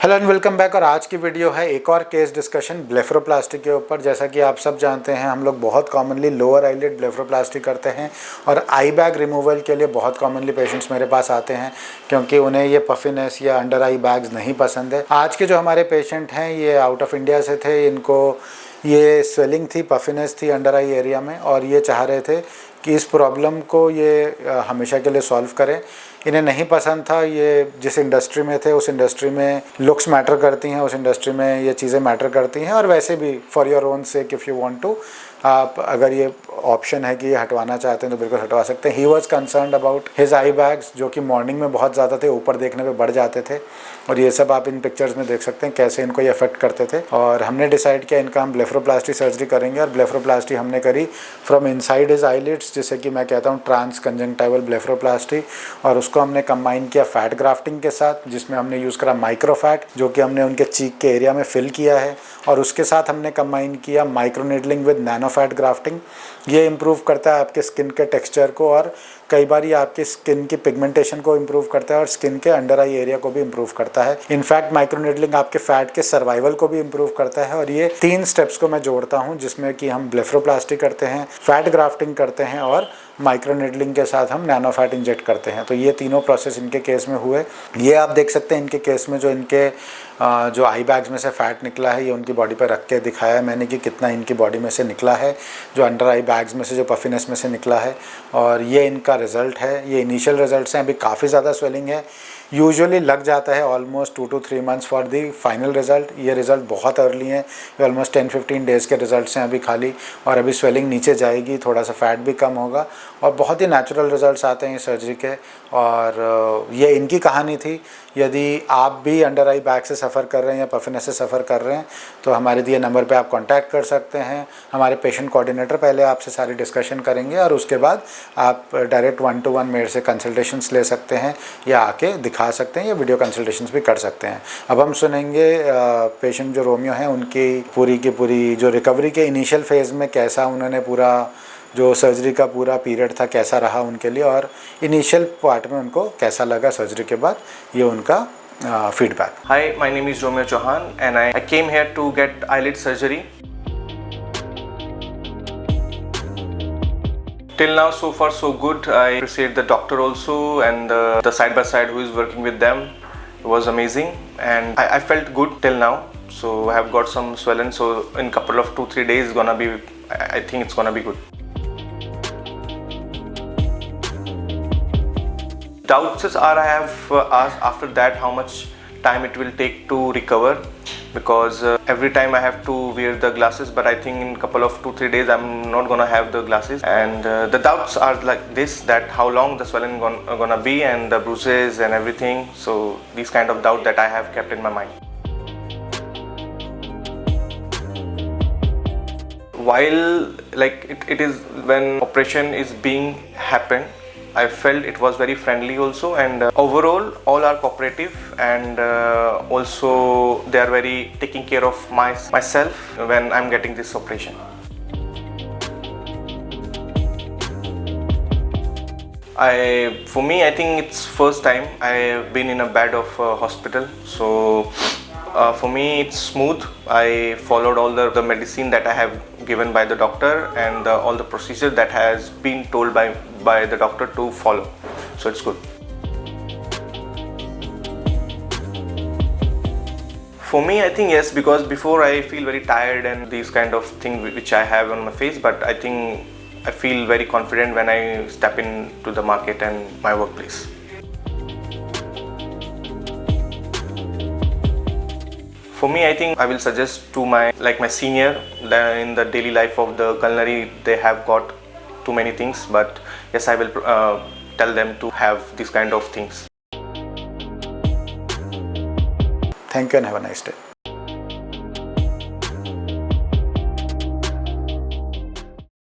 Hello and welcome back. और आज की वीडियो है एक और केस डिस्कशन ब्लेफरोप्लास्टी के ऊपर। जैसा कि आप सब जानते हैं, हम लोग बहुत कॉमनली लोअर आईलिड ब्लेफरोप्लास्टी करते हैं और आई बैग रिमूवल के लिए बहुत कॉमनली पेशेंट्स मेरे पास आते हैं क्योंकि उन्हें ये पफिनेस या अंडर आई बैग्स नहीं पसंद है। आज के जो हमारे पेशेंट हैं ये आउट ऑफ इंडिया से थे। इनको ये स्वेलिंग थी, पफिनेस थी अंडर आई एरिया में और ये चाह रहे थे कि इस प्रॉब्लम को ये हमेशा के लिए सॉल्व करें। इन्हें नहीं पसंद था, ये जिस इंडस्ट्री में थे उस इंडस्ट्री में लुक्स मैटर करती हैं, उस इंडस्ट्री में ये चीज़ें मैटर करती हैं। और वैसे भी for your own sake if you want to, आप अगर ये ऑप्शन है कि ये हटवाना चाहते हैं तो बिल्कुल हटवा सकते हैं। He was concerned about his I bags जो कि मॉर्निंग में बहुत ज़्यादा थे, ऊपर देखने पे बढ़ जाते थे और ये सब आप इन पिक्चर्स में देख सकते हैं कैसे इनको ये अफेक्ट करते थे। और हमने डिसाइड किया इनका हम ब्लेफरोप्लास्टी सर्जरी करेंगे और ब्लेफरोप्लास्टी हमने करी फ्रॉम इनसाइड हिज आईलिड्स, जिसे कि मैं कहता हूँ ट्रांस कंजंक्टिवल ब्लेफरोप्लास्टी। और उसको हमने कंबाइन किया फैट ग्राफ्टिंग के साथ, जिसमें हमने यूज़ करा माइक्रोफैट जो कि हमने उनके चीक के एरिया में फिल किया है। और उसके साथ हमने कंबाइन किया माइक्रोनीडलिंग विद नैनोफैट ग्राफ्टिंग। ये इम्प्रूव करता है आपके स्किन के टेक्सचर को और कई बार ये आपकी स्किन की पिगमेंटेशन को इम्प्रूव करता है और स्किन के अंडर आई एरिया को भी इम्प्रूव करता है। इनफैक्ट माइक्रोनीडलिंग आपके फैट के सर्वाइवल को भी इम्प्रूव करता है। और ये 3 स्टेप्स को मैं जोड़ता हूँ जिसमें कि हम ब्लेफरोप्लास्टी करते हैं, फैट ग्राफ्टिंग करते हैं और माइक्रोनीडलिंग के साथ हम नैनोफैट इंजेक्ट करते हैं। तो ये तीनों प्रोसेस इनके केस में हुए। ये आप देख सकते हैं इनके केस में जो इनके जो आई बैग्स में से फ़ैट निकला है, ये उनकी बॉडी पर रख के दिखाया है मैंने कि कितना इनकी बॉडी में से निकला है, जो अंडर आई बैग्स में से, जो पफिनेस में से निकला है। और ये इनका रिज़ल्ट है। ये इनिशियल रिजल्ट्स हैं, अभी काफ़ी ज़्यादा स्वेलिंग है। यूजुअली लग जाता है almost 2 to 3 months for the final result. ये रिज़ल्ट बहुत अर्ली हैं, ये ऑलमोस्ट 10-15 डेज़ के रिज़ल्ट्स हैं अभी खाली। और अभी स्वेलिंग नीचे जाएगी, थोड़ा सा फैट भी कम होगा और बहुत ही नेचुरल रिज़ल्ट्स आते हैं इस सर्जरी के। और ये इनकी कहानी थी। यदि आप भी अंडर आई बैग से सफ़र कर रहे हैं या पफिनेस से सफ़र कर रहे हैं तो हमारे दिए नंबर पे आप कांटेक्ट कर सकते हैं। हमारे पेशेंट कोऑर्डिनेटर पहले आपसे सारी डिस्कशन करेंगे और उसके बाद आप डायरेक्ट 1-to-1 मेरे से कंसल्टेशंस ले सकते हैं या आके दिखा सकते हैं या वीडियो कंसल्टेशंस भी कर सकते हैं। अब हम सुनेंगे पेशेंट जो रोमियो हैं उनकी पूरी की पूरी जो रिकवरी के इनिशियल फेज़ में कैसा उन्होंने पूरा जो सर्जरी का पूरा पीरियड था कैसा रहा उनके लिए और इनिशियल पार्ट में उनको कैसा लगा सर्जरी के बाद, ये उनका feedback. Hi, my name is Romeo Chauhan and I came here to get eyelid surgery. Till now so far so good. I appreciate the doctor also and the side by side who is working with them. It was amazing and I felt good till now. So I have got some swelling, so in couple of 2-3 days gonna be, I think it's gonna be good. Doubts are I have asked after that how much time it will take to recover, because every time I have to wear the glasses, but I think in couple of 2-3 days I'm not gonna have the glasses. And the doubts are like this, that how long the swelling gonna be and the bruises and everything. So these kind of doubt that I have kept in my mind. While like it is when operation is being happened, I felt it was very friendly also, and overall all are cooperative and also they are very taking care of myself when I'm getting this operation. For me, I think it's first time I have been in a bed of hospital, so for me it's smooth. I followed all the medicine that I have given by the doctor and all the procedure that has been told by the doctor to follow, so it's good. For me, I think yes, because before I feel very tired and these kind of thing which I have on my face, but I think I feel very confident when I step into the market and my workplace. For me, I think I will suggest to my senior that in the daily life of the culinary they have got too many things, but yes, I will tell them to have these kind of things. Thank you and have a nice day.